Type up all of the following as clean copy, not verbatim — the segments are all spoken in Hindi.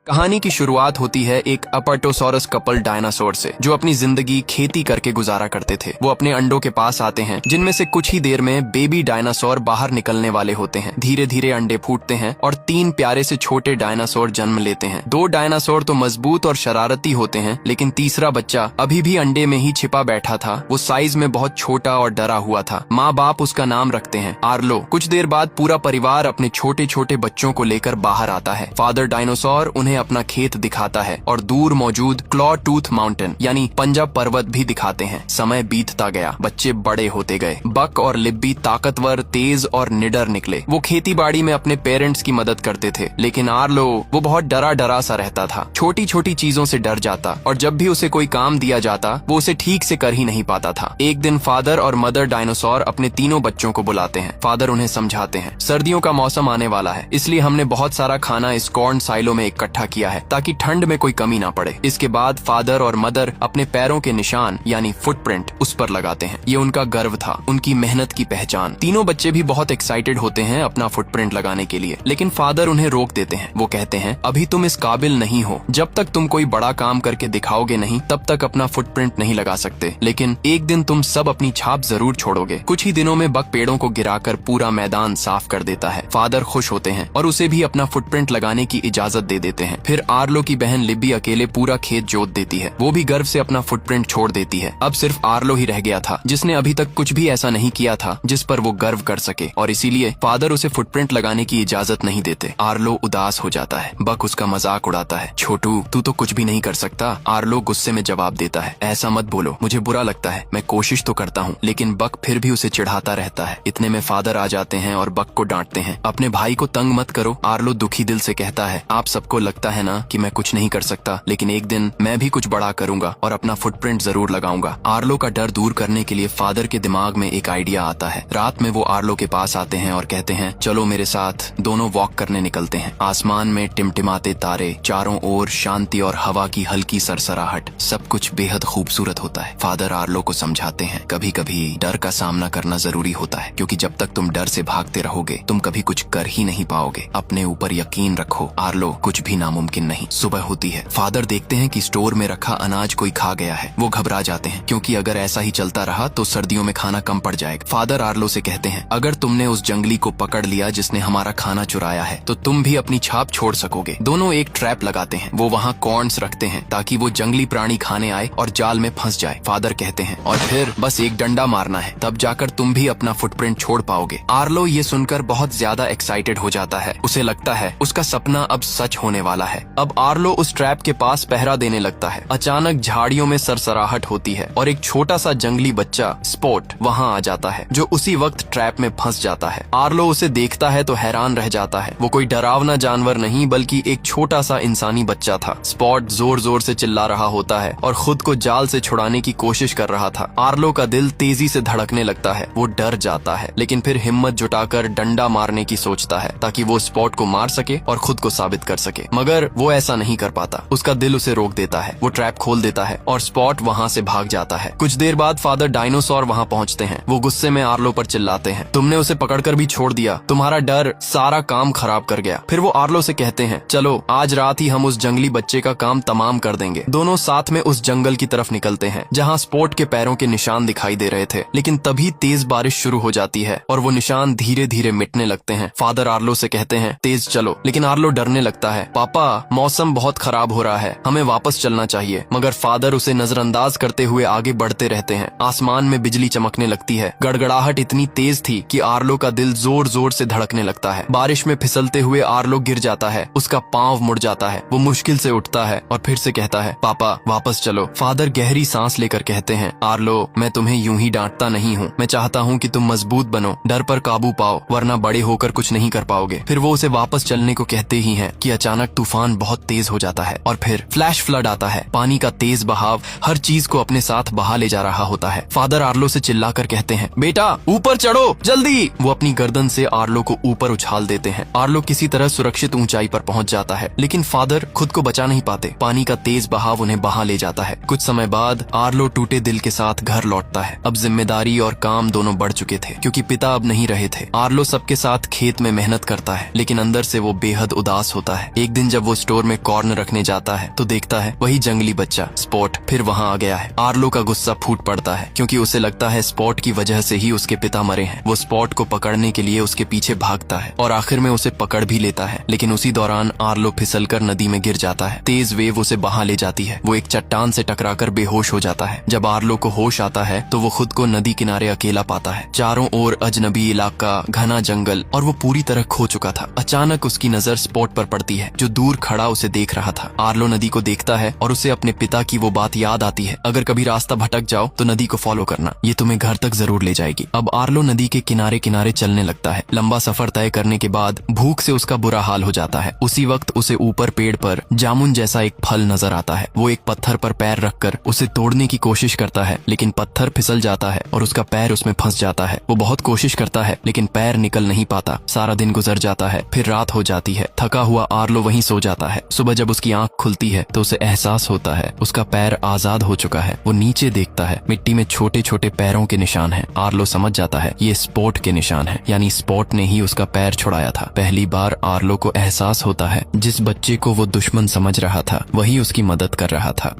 कहानी की शुरुआत होती है एक अपर्टोसॉरस कपल डायनासोर से, जो अपनी जिंदगी खेती करके गुजारा करते थे। वो अपने अंडों के पास आते हैं, जिनमें से कुछ ही देर में बेबी डायनासोर बाहर निकलने वाले होते हैं। धीरे धीरे अंडे फूटते हैं और 3 प्यारे से छोटे डायनासोर जन्म लेते हैं। 2 डायनासोर तो मजबूत और शरारती होते हैं, लेकिन तीसरा बच्चा अभी भी अंडे में ही छिपा बैठा था। वो साइज में बहुत छोटा और डरा हुआ था। माँ बाप उसका नाम रखते हैं आर्लो। कुछ देर बाद पूरा परिवार अपने छोटे छोटे बच्चों को लेकर बाहर आता है। फादर डायनासोर उन्हें अपना खेत दिखाता है और दूर मौजूद क्लॉ टूथ माउंटेन यानी पंजा पर्वत भी दिखाते हैं। समय बीतता गया, बच्चे बड़े होते गए। बक और लिब्बी ताकतवर, तेज और निडर निकले। वो खेती बाड़ी में अपने पेरेंट्स की मदद करते थे, लेकिन आर्लो वो बहुत डरा डरा सा रहता था। छोटी छोटी चीजों से डर जाता और जब भी उसे कोई काम दिया जाता वो उसे ठीक से कर ही नहीं पाता था। एक दिन फादर और मदर डायनासोर अपने तीनों बच्चों को बुलाते हैं। फादर उन्हें समझाते हैं, सर्दियों का मौसम आने वाला है, इसलिए हमने बहुत सारा खाना इस कॉर्न साइलो में इकट्ठा किया है ताकि ठंड में कोई कमी ना पड़े। इसके बाद फादर और मदर अपने पैरों के निशान यानी फुटप्रिंट उस पर लगाते हैं। ये उनका गर्व था, उनकी मेहनत की पहचान। तीनों बच्चे भी बहुत एक्साइटेड होते हैं अपना फुटप्रिंट लगाने के लिए, लेकिन फादर उन्हें रोक देते हैं। वो कहते हैं, अभी तुम इस काबिल नहीं हो। जब तक तुम कोई बड़ा काम करके दिखाओगे नहीं, तब तक अपना फुटप्रिंट नहीं लगा सकते। लेकिन एक दिन तुम सब अपनी छाप जरूर छोड़ोगे। कुछ ही दिनों में बक पेड़ों को गिराकर पूरा मैदान साफ कर देता है। फादर खुश होते हैं और उसे भी अपना फुटप्रिंट लगाने की इजाजत दे देते हैं। फिर आर्लो की बहन लिब्बी अकेले पूरा खेत जोत देती है। वो भी गर्व से अपना फुटप्रिंट छोड़ देती है। अब सिर्फ आर्लो ही रह गया था, जिसने अभी तक कुछ भी ऐसा नहीं किया था जिस पर वो गर्व कर सके, और इसीलिए फादर उसे फुटप्रिंट लगाने की इजाजत नहीं देते। आर्लो उदास हो जाता है। बक उसका मजाक उड़ाता है, छोटू तू तो कुछ भी नहीं कर सकता। आर्लो गुस्से में जवाब देता है, ऐसा मत बोलो, मुझे बुरा लगता है, मैं कोशिश तो करता हूँ। लेकिन बक फिर भी उसे चिढ़ाता रहता है। इतने में फादर आ जाते हैं और बक को डांटते हैं। अपने भाई को तंग मत करो, आर्लो दुखी दिल से कहता है। आप सबको लगता है ना कि मैं कुछ नहीं कर सकता, लेकिन एक दिन मैं भी कुछ बड़ा करूंगा और अपना फुटप्रिंट जरूर लगाऊंगा। आर्लो का डर दूर करने के लिए फादर के दिमाग में एक आइडिया आता है। रात में वो आर्लो के पास आते हैं और कहते हैं, चलो मेरे साथ। दोनों वॉक करने निकलते हैं। आसमान में टिमटिमाते तारे, चारों ओर शांति और हवा की हल्की सरसराहट, सब कुछ बेहद खूबसूरत होता है। फादर आर्लो को समझाते हैं, कभी कभी डर का सामना करना जरूरी होता है, क्योंकि जब तक तुम डर से भागते रहोगे तुम कभी कुछ कर ही नहीं पाओगे। अपने ऊपर यकीन रखो आर्लो, कुछ भी नामुमकिन नहीं। सुबह होती है। फादर देखते हैं कि स्टोर में रखा अनाज कोई खा गया है। वो घबरा जाते हैं, क्योंकि अगर ऐसा ही चलता रहा तो सर्दियों में खाना कम पड़ जाएगा। फादर आर्लो से कहते हैं, अगर तुमने उस जंगली को पकड़ लिया जिसने हमारा खाना चुराया है, तो तुम भी अपनी छाप छोड़ सकोगे। दोनों एक ट्रैप लगाते हैं। वो वहाँ कॉर्न्स रखते हैं ताकि वो जंगली प्राणी खाने आए और जाल में फंस जाए। फादर कहते हैं, और फिर बस एक डंडा मारना है, तब जाकर तुम भी अपना फुटप्रिंट छोड़ पाओगे। आर्लो ये सुनकर बहुत ज्यादा एक्साइटेड हो जाता है। उसे लगता है उसका सपना अब सच होने वाला है। अब आर्लो उस ट्रैप के पास पहरा देने लगता है। अचानक झाड़ियों में सरसराहट होती है और एक छोटा सा जंगली बच्चा स्पॉट वहाँ आ जाता है, जो उसी वक्त ट्रैप में फंस जाता है। आर्लो उसे देखता है तो हैरान रह जाता है। वो कोई डरावना जानवर नहीं, बल्कि एक छोटा सा इंसानी बच्चा था। स्पॉट जोर जोर से चिल्ला रहा होता है और खुद को जाल से छुड़ाने की कोशिश कर रहा था। आर्लो का दिल तेजी से धड़कने लगता है। वो डर जाता है, लेकिन फिर हिम्मत जुटाकर डंडा मारने की सोचता है ताकि वो स्पॉट को मार सके और खुद को साबित कर सके। मगर वो ऐसा नहीं कर पाता। उसका दिल उसे रोक देता है। वो ट्रैप खोल देता है और स्पॉट वहाँ से भाग जाता है। कुछ देर बाद फादर डायनासोर वहाँ पहुँचते हैं। वो गुस्से में आर्लो पर चिल्लाते हैं, तुमने उसे पकड़कर भी छोड़ दिया, तुम्हारा डर सारा काम खराब कर गया। फिर वो आर्लो से कहते हैं, चलो आज रात ही हम उस जंगली बच्चे का काम तमाम कर देंगे। दोनों साथ में उस जंगल की तरफ निकलते हैं जहाँ स्पॉट के पैरों के निशान दिखाई दे रहे थे। लेकिन तभी तेज बारिश शुरू हो जाती है और वो निशान धीरे धीरे मिटने लगते हैं। फादर आर्लो से कहते हैं, तेज चलो, लेकिन आर्लो डरने लगता है। पापा मौसम बहुत खराब हो रहा है, हमें वापस चलना चाहिए। मगर फादर उसे नजरअंदाज करते हुए आगे बढ़ते रहते हैं। आसमान में बिजली चमकने लगती है। गड़गड़ाहट इतनी तेज थी कि आर्लो का दिल जोर जोर से धड़कने लगता है। बारिश में फिसलते हुए आर्लो गिर जाता है। उसका पांव मुड़ जाता है। वो मुश्किल से उठता है और फिर से कहता है, पापा वापस चलो। फादर गहरी सांस लेकर कहते हैं, आर्लो मैं तुम्हें यूं ही डांटता नहीं हूँ, मैं चाहता हूँ कि तुम मजबूत बनो, डर पर काबू पाओ, वरना बड़े होकर कुछ नहीं कर पाओगे। फिर वो उसे वापस चलने को कहते ही हैं कि अचानक तूफान बहुत तेज हो जाता है और फिर फ्लैश फ्लड आता है। पानी का तेज बहाव हर चीज को अपने साथ बहा ले जा रहा होता है। फादर आर्लो से चिल्लाकर कहते हैं, बेटा ऊपर चढ़ो जल्दी। वो अपनी गर्दन से आर्लो को ऊपर उछाल देते हैं। आर्लो किसी तरह सुरक्षित ऊंचाई पर पहुंच जाता है, लेकिन फादर खुद को बचा नहीं पाते। पानी का तेज बहाव उन्हें बहा ले जाता है। कुछ समय बाद आर्लो टूटे दिल के साथ घर लौटता है। अब जिम्मेदारी और काम दोनों बढ़ चुके थे, क्योंकि पिता अब नहीं रहे थे। आर्लो सबके साथ खेत में मेहनत करता है, लेकिन अंदर से वो बेहद उदास होता है। एक दिन जब वो स्टोर में कॉर्न रखने जाता है तो देखता है वही जंगली बच्चा स्पॉट फिर वहाँ आ गया है। आर्लो का गुस्सा फूट पड़ता है क्योंकि उसे लगता है स्पॉट की वजह से ही उसके पिता मरे हैं। वो स्पॉट को पकड़ने के लिए उसके पीछे भागता है और आखिर में उसे पकड़ भी लेता है, लेकिन उसी दौरान आर्लो फिसलकर नदी में गिर जाता है। तेज वेव उसे बहा ले जाती है। वो एक चट्टान से टकराकर बेहोश हो जाता है। जब आर्लो को होश आता है तो वो खुद को नदी किनारे अकेला पाता है। चारों ओर अजनबी इलाका, घना जंगल और वो पूरी तरह खो चुका था। अचानक उसकी नजर स्पॉट पर पड़ती है जो दूर खड़ा उसे देख रहा था। आर्लो नदी को देखता है और उसे अपने पिता की वो बात याद आती है, अगर कभी रास्ता भटक जाओ तो नदी को फॉलो करना, ये तुम्हें घर तक जरूर ले जाएगी। अब आर्लो नदी के किनारे किनारे चलने लगता है। लंबा सफर तय करने के बाद भूख से उसका बुरा हाल हो जाता है। उसी वक्त उसे ऊपर पेड़ पर जामुन जैसा एक फल नजर आता है। वो एक पत्थर पर पैर रखकर उसे तोड़ने की कोशिश करता है, लेकिन पत्थर फिसल जाता है और उसका पैर उसमें फंस जाता है। वो बहुत कोशिश करता है लेकिन पैर निकल नहीं पाता। सारा दिन गुजर जाता है, फिर रात हो जाती है। थका हुआ आर्लो वहीं सो जाता है। सुबह जब उसकी आंख खुलती है तो उसे एहसास होता है उसका पैर आजाद हो चुका है। वो नीचे देखता है, मिट्टी में छोटे छोटे पैरों के निशान हैं। आर्लो समझ जाता है ये स्पॉट के निशान हैं, यानी स्पॉट ने ही उसका पैर छुड़ाया था। पहली बार आर्लो को एहसास होता है जिस बच्चे को वो दुश्मन समझ रहा था वही उसकी मदद कर रहा था।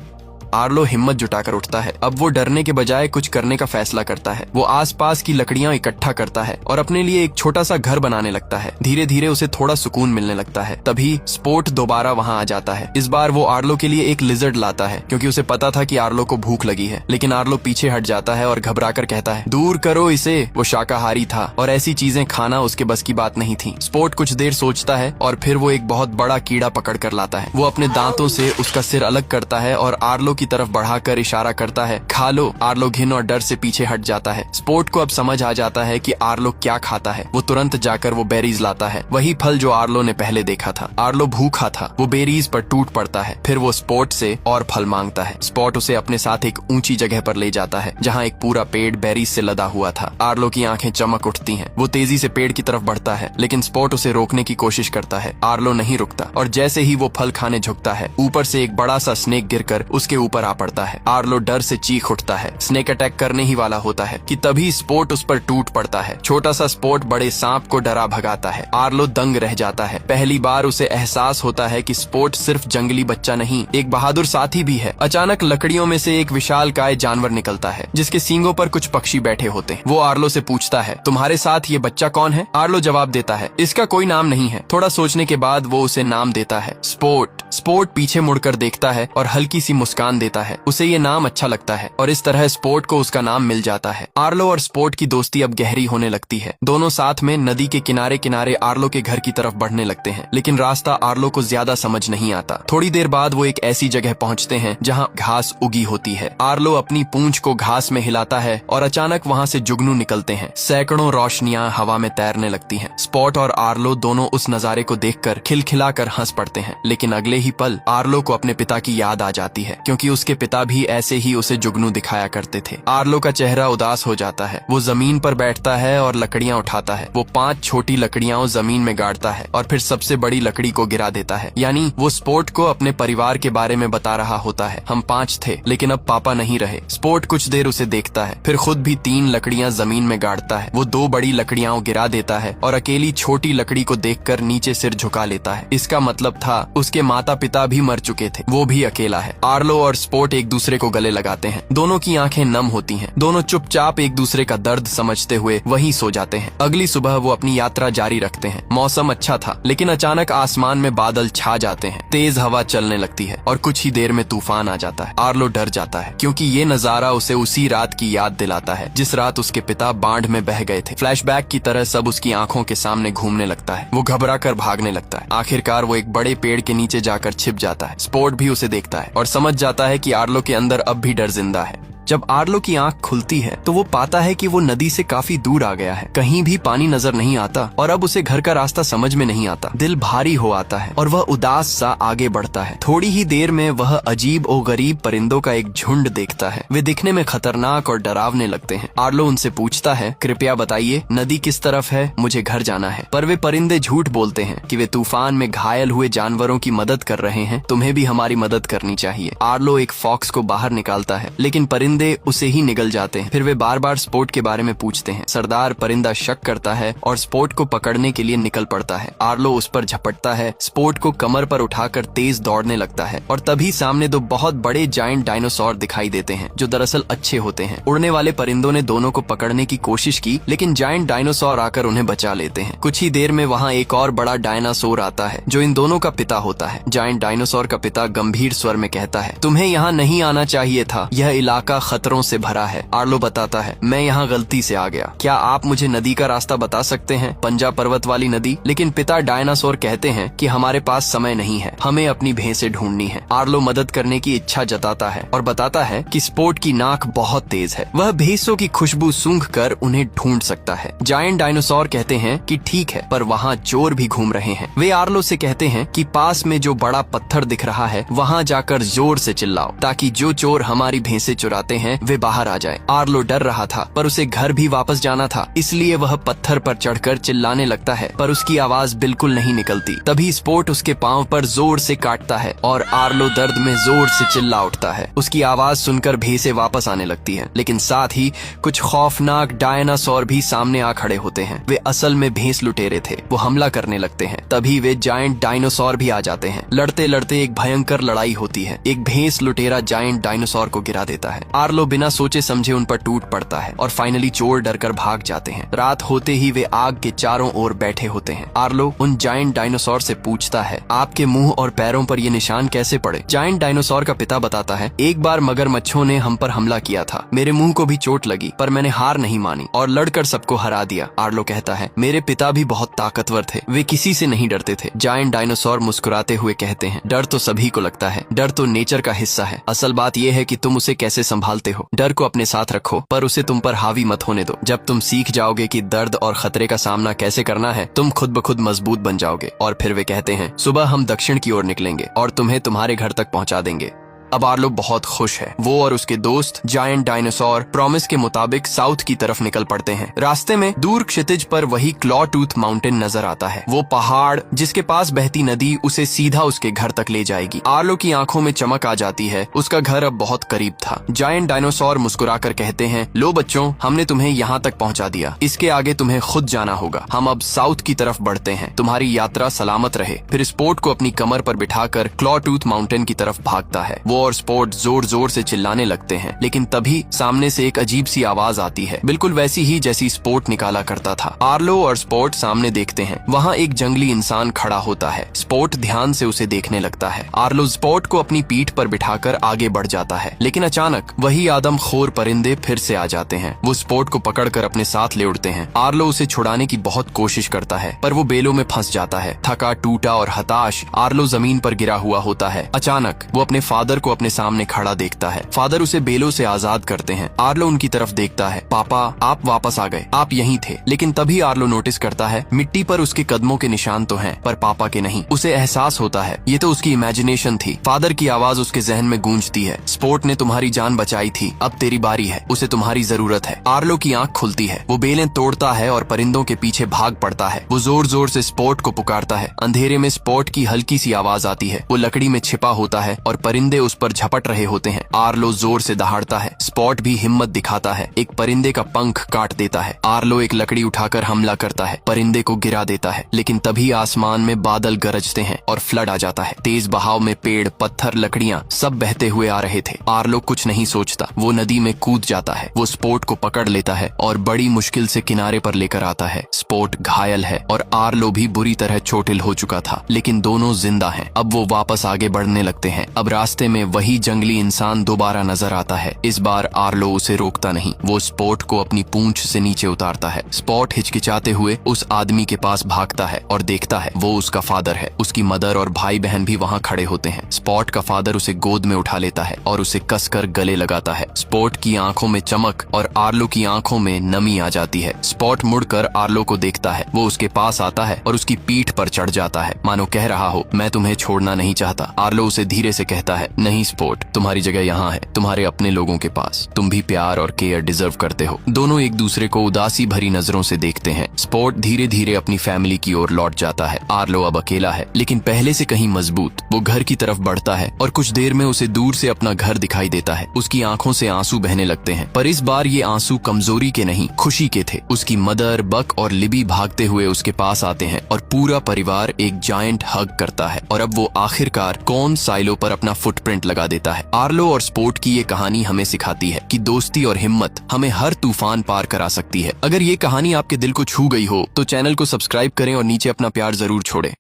आर्लो हिम्मत जुटाकर उठता है। अब वो डरने के बजाय कुछ करने का फैसला करता है। वो आसपास की लकड़ियां इकट्ठा करता है और अपने लिए एक छोटा सा घर बनाने लगता है। धीरे धीरे उसे थोड़ा सुकून मिलने लगता है। तभी स्पॉट दोबारा वहां आ जाता है। इस बार वो आर्लो के लिए एक लिजर्ड लाता है क्योंकि उसे पता था कि आर्लो को भूख लगी है, लेकिन आर्लो पीछे हट जाता है और घबराकर कहता है दूर करो इसे। वो शाकाहारी था और ऐसी चीजें खाना उसके बस की बात नहीं थी। स्पॉट कुछ देर सोचता है और फिर वो एक बहुत बड़ा कीड़ा पकड़ कर लाता है। वो अपने दांतों से उसका सिर अलग करता है और आर्लो की तरफ बढ़ाकर इशारा करता है खा लो। आर्लो घिन और डर से पीछे हट जाता है। स्पॉट को अब समझ आ जाता है कि आर्लो क्या खाता है। वो तुरंत जाकर वो बेरीज लाता है, वही फल जो आर्लो ने पहले देखा था। आर्लो भूखा था। वो बेरीज पर टूट पड़ता है। फिर वो स्पॉट से और फल मांगता है। स्पॉट उसे अपने साथ एक ऊंची जगह पर ले जाता है जहाँ एक पूरा पेड़ बेरीज से लदा हुआ था। आर्लो की आंखें चमक उठती हैं। वो तेजी से पेड़ की तरफ बढ़ता है, लेकिन स्पॉट उसे रोकने की कोशिश करता है। आर्लो नहीं रुकता और जैसे ही वो फल खाने झुकता है ऊपर से एक बड़ा सा स्नेक गिरकर उसके ऊपर आ पड़ता है। आर्लो डर से चीख उठता है। स्नेक अटैक करने ही वाला होता है कि तभी स्पॉट उस पर टूट पड़ता है। छोटा सा स्पॉट बड़े सांप को डरा भगाता है। आर्लो दंग रह जाता है। पहली बार उसे एहसास होता है कि स्पॉट सिर्फ जंगली बच्चा नहीं, एक बहादुर साथी भी है। अचानक लकड़ियों में से एक विशालकाय जानवर निकलता है जिसके सींगों पर कुछ पक्षी बैठे होते हैं। वो आर्लो से पूछता है तुम्हारे साथ ये बच्चा कौन है? आर्लो जवाब देता है इसका कोई नाम नहीं है। थोड़ा सोचने के बाद वो उसे नाम देता है स्पॉट। स्पॉट पीछे मुड़कर देखता है और हल्की सी मुस्कान देता है। उसे ये नाम अच्छा लगता है और इस तरह स्पॉट को उसका नाम मिल जाता है। आर्लो और स्पॉट की दोस्ती अब गहरी होने लगती है। दोनों साथ में नदी के किनारे किनारे आर्लो के घर की तरफ बढ़ने लगते हैं, लेकिन रास्ता आर्लो को ज्यादा समझ नहीं आता। थोड़ी देर बाद वो एक ऐसी जगह पहुंचते हैं जहां घास उगी होती है। आर्लो अपनी पूंछ को घास में हिलाता है और अचानक वहां से जुगनू निकलते हैं। सैकड़ों रोशनियां हवा में तैरने लगती हैं। स्पॉट और आर्लो दोनों उस नजारे को देखकर खिलखिलाकर हंस पड़ते हैं, लेकिन अगले ही पल आर्लो को अपने पिता की याद आ जाती है क्योंकि उसके पिता भी ऐसे ही उसे जुगनू दिखाया करते थे। आर्लो का चेहरा उदास हो जाता है। वो जमीन पर बैठता है और लकड़ियां उठाता है। वो 5 छोटी लकड़ियां जमीन में गाड़ता है और फिर सबसे बड़ी लकड़ी को गिरा देता है। यानी वो स्पॉट को अपने परिवार के बारे में बता रहा होता है। हम 5 थे लेकिन अब पापा नहीं रहे। स्पॉट कुछ देर उसे देखता है, फिर खुद भी 3 लकड़ियां जमीन में गाड़ता है। वो 2 बड़ी लकड़ियां गिरा देता है और अकेली छोटी लकड़ी को देखकर नीचे सिर झुका लेता है। इसका मतलब था उसके माता पिता भी मर चुके थे, वो भी अकेला है। आर्लो और स्पॉट एक दूसरे को गले लगाते हैं। दोनों की आंखें नम होती हैं। दोनों चुपचाप एक दूसरे का दर्द समझते हुए वहीं सो जाते हैं। अगली सुबह वो अपनी यात्रा जारी रखते हैं। मौसम अच्छा था, लेकिन अचानक आसमान में बादल छा जाते हैं। तेज हवा चलने लगती है और कुछ ही देर में तूफान आ जाता है। आर्लो डर जाता है क्योंकि ये नजारा उसे उसी रात की याद दिलाता है जिस रात उसके पिता बाढ़ में बह गए थे। फ्लैशबैक की तरह सब उसकी आंखों के सामने घूमने लगता है। वो घबरा कर भागने लगता है। आखिरकार वो एक बड़े पेड़ के नीचे जाकर छिप जाता है। स्पॉट भी उसे देखता है और समझ जाता है कि आर्लो के अंदर अब भी डर जिंदा है। जब आर्लो की आंख खुलती है तो वो पाता है कि वो नदी से काफी दूर आ गया है। कहीं भी पानी नजर नहीं आता और अब उसे घर का रास्ता समझ में नहीं आता। दिल भारी हो आता है और वह उदास सा आगे बढ़ता है। थोड़ी ही देर में वह अजीब और गरीब परिंदों का एक झुंड देखता है। वे दिखने में खतरनाक और डरावने लगते हैं। आर्लो उनसे पूछता है कृपया बताइए नदी किस तरफ है, मुझे घर जाना है। पर वे परिंदे झूठ बोलते हैं कि वे तूफान में घायल हुए जानवरों की मदद कर रहे हैं। तुम्हें भी हमारी मदद करनी चाहिए। आर्लो एक फॉक्स को बाहर निकालता है, लेकिन परिंदे परिंदे उसे ही निगल जाते हैं। फिर वे बार बार स्पोर्ट के बारे में पूछते हैं। सरदार परिंदा शक करता है और स्पोर्ट को पकड़ने के लिए निकल पड़ता है। आर्लो उस पर झपटता है, स्पोर्ट को कमर पर उठाकर तेज दौड़ने लगता है और तभी सामने दो बहुत बड़े जायंट डायनासोर दिखाई देते हैं जो दरअसल अच्छे होते हैं। उड़ने वाले परिंदों ने दोनों को पकड़ने की कोशिश की, लेकिन जायंट डायनासोर आकर उन्हें बचा लेते हैं। कुछ ही देर में वहाँ एक और बड़ा डायनासोर आता है जो इन दोनों का पिता होता है। जायंट डायनासोर का पिता गंभीर स्वर में कहता है, तुम्हें यहाँ नहीं आना चाहिए था, यह इलाका खतरों से भरा है। आर्लो बताता है, मैं यहाँ गलती से आ गया, क्या आप मुझे नदी का रास्ता बता सकते हैं, पंजा पर्वत वाली नदी? लेकिन पिता डायनासोर कहते हैं कि हमारे पास समय नहीं है, हमें अपनी भैंसें ढूंढनी है। आर्लो मदद करने की इच्छा जताता है और बताता है कि स्पोर्ट की नाक बहुत तेज है, वह भैंसों की खुशबू सूंघ कर उन्हें ढूंढ सकता है। जायंट डायनासोर कहते हैं कि ठीक है, पर वहाँ चोर भी घूम रहे हैं। वे आर्लो से कहते हैं कि पास में जो बड़ा पत्थर दिख रहा है वहाँ जाकर जोर से चिल्लाओ ताकि जो चोर हमारी भैंसें चुराते हैं वे बाहर आ जाए। आर्लो डर रहा था, पर उसे घर भी वापस जाना था, इसलिए वह पत्थर पर चढ़कर चिल्लाने लगता है, पर उसकी आवाज बिल्कुल नहीं निकलती। तभी स्पोर्ट उसके पांव पर जोर से काटता है और आर्लो दर्द में जोर से चिल्ला उठता है। उसकी आवाज सुनकर भैंसें वापस आने लगती हैं, लेकिन साथ ही कुछ खौफनाक डायनासोर भी सामने आ खड़े होते हैं। वे असल में भैंस लुटेरे थे, वो हमला करने लगते हैं। तभी वे जायंट डायनासोर भी आ जाते हैं। लड़ते लड़ते एक भयंकर लड़ाई होती है। एक भैंस लुटेरा जायंट डायनासोर को गिरा देता है। आर्लो बिना सोचे समझे उन पर टूट पड़ता है और फाइनली चोर डरकर भाग जाते हैं। रात होते ही वे आग के चारों ओर बैठे होते हैं। आर्लो उन जायंट डायनासोर से पूछता है, आपके मुंह और पैरों पर ये निशान कैसे पड़े? जायंट डायनासोर का पिता बताता है, एक बार मगरमच्छों ने हम पर हमला किया था, मेरे मुंह को भी चोट लगी, पर मैंने हार नहीं मानी और लड़कर सबको हरा दिया। आर्लो कहता है, मेरे पिता भी बहुत ताकतवर थे, वे किसी से नहीं डरते थे। जायंट डायनासोर मुस्कुराते हुए कहते हैं, डर तो सभी को लगता है, डर तो नेचर का हिस्सा है, असल बात यह है कि तुम उसे कैसे संभालते हो। डर को अपने साथ रखो, पर उसे तुम पर हावी मत होने दो। जब तुम सीख जाओगे कि दर्द और खतरे का सामना कैसे करना है, तुम खुद ब खुद मजबूत बन जाओगे। और फिर वे कहते हैं, सुबह हम दक्षिण की ओर निकलेंगे और तुम्हें तुम्हारे घर तक पहुंचा देंगे। अब आर्लो बहुत खुश है। वो और उसके दोस्त जायंट डायनासोर प्रॉमिस के मुताबिक साउथ की तरफ निकल पड़ते हैं। रास्ते में दूर क्षितिज पर वही क्लॉ टूथ माउंटेन नजर आता है। वो पहाड़ जिसके पास बहती नदी उसे सीधा उसके घर तक ले जाएगी। आर्लो की आंखों में चमक आ जाती है, उसका घर अब बहुत करीब था। जायंट डायनासोर मुस्कुराकर कहते हैं, लो बच्चों, हमने तुम्हें यहाँ तक पहुँचा दिया, इसके आगे तुम्हें खुद जाना होगा। हम अब साउथ की तरफ बढ़ते हैं, तुम्हारी यात्रा सलामत रहे। फिर स्पोर्ट को अपनी कमर पर बिठाकर क्लॉ टूथ माउंटेन की तरफ भागता है। वो और स्पोर्ट जोर जोर से चिल्लाने लगते हैं, लेकिन तभी सामने से एक अजीब सी आवाज आती है, बिल्कुल वैसी ही जैसी स्पोर्ट निकाला करता था। आर्लो और स्पोर्ट सामने देखते हैं, वहाँ एक जंगली इंसान खड़ा होता है। स्पोर्ट ध्यान से उसे देखने लगता है। आर्लो स्पोर्ट को अपनी पीठ पर बिठाकर आगे बढ़ जाता है, लेकिन अचानक वही आदमखोर परिंदे फिर से आ जाते हैं। वो स्पोर्ट को पकड़कर अपने साथ ले उड़ते हैं। आर्लो उसे छुड़ाने की बहुत कोशिश करता है, पर वो बेलों में फंस जाता है। थका टूटा और हताश आर्लो जमीन पर गिरा हुआ होता है। अचानक वो अपने फादर को अपने सामने खड़ा देखता है। फादर उसे बेलों से आजाद करते हैं। आर्लो उनकी तरफ देखता है, पापा आप वापस आ गए, आप यहीं थे। लेकिन तभी आर्लो नोटिस करता है मिट्टी पर उसके कदमों के निशान तो हैं, पर पापा के नहीं। उसे एहसास होता है ये तो उसकी इमेजिनेशन थी। फादर की आवाज उसके जहन में गूंजती है, स्पोर्ट ने तुम्हारी जान बचाई थी, अब तेरी बारी है, उसे तुम्हारी जरूरत है। आर्लो की आंख खुलती है, वो बेलें तोड़ता है और परिंदों के पीछे भाग पड़ता है। वो जोर जोर से स्पोर्ट को पुकारता है। अंधेरे में स्पोर्ट की हल्की सी आवाज आती है। वो लकड़ी में छिपा होता है और परिंदे उस पर झपट रहे होते हैं। आर्लो जोर से दहाड़ता है। स्पॉट भी हिम्मत दिखाता है, एक परिंदे का पंख काट देता है। आर्लो एक लकड़ी उठाकर हमला करता है, परिंदे को गिरा देता है। लेकिन तभी आसमान में बादल गरजते हैं और फ्लड आ जाता है। तेज बहाव में पेड़, पत्थर, लकड़ियां सब बहते हुए आ रहे थे। आर्लो कुछ नहीं सोचता, वो नदी में कूद जाता है। वो स्पोर्ट को पकड़ लेता है और बड़ी मुश्किल से किनारे पर लेकर आता है। स्पोर्ट घायल है और आर्लो भी बुरी तरह चोटिल हो चुका था, लेकिन दोनों जिंदा हैं। अब वो वापस आगे बढ़ने लगते हैं। अब रास्ते में वही जंगली इंसान दोबारा नजर आता है। इस बार आर्लो उसे रोकता नहीं, वो स्पॉट को अपनी पूंछ से नीचे उतारता है। स्पॉट हिचकिचाते हुए उस आदमी के पास भागता है और देखता है वो उसका फादर है। उसकी मदर और भाई बहन भी वहाँ खड़े होते हैं। स्पॉट का फादर उसे गोद में उठा लेता है और उसे कसकर गले लगाता है। स्पॉट की आंखों में चमक और आर्लो की आंखों में नमी आ जाती है। स्पॉट मुड़कर आर्लो को देखता है। वो उसके पास आता है और उसकी पीठ पर चढ़ जाता है, मानो कह रहा हो मैं तुम्हें छोड़ना नहीं चाहता। आर्लो उसे धीरे से कहता है, नहीं नहीं स्पोर्ट, तुम्हारी जगह यहाँ है, तुम्हारे अपने लोगों के पास। तुम भी प्यार और केयर डिजर्व करते हो। दोनों एक दूसरे को उदासी भरी नजरों से देखते हैं। स्पोर्ट धीरे धीरे अपनी फैमिली की ओर लौट जाता है। आर्लो अब अकेला है, लेकिन पहले से कहीं मजबूत। वो घर की तरफ बढ़ता है और कुछ देर में उसे दूर से अपना घर दिखाई देता है। उसकी आंखों से आंसू बहने लगते हैं, पर इस बार ये आंसू कमजोरी के नहीं, खुशी के थे। उसकी मदर, बक और लिबी भागते हुए उसके पास आते हैं और पूरा परिवार एक जायंट हग करता है। और अब वो आखिरकार कॉर्न साइलो पर अपना फुटप्रिंट लगा देता है। आर्लो और स्पोर्ट की ये कहानी हमें सिखाती है कि दोस्ती और हिम्मत हमें हर तूफान पार करा सकती है। अगर ये कहानी आपके दिल को छू गई हो तो चैनल को सब्सक्राइब करें और नीचे अपना प्यार जरूर छोड़ें।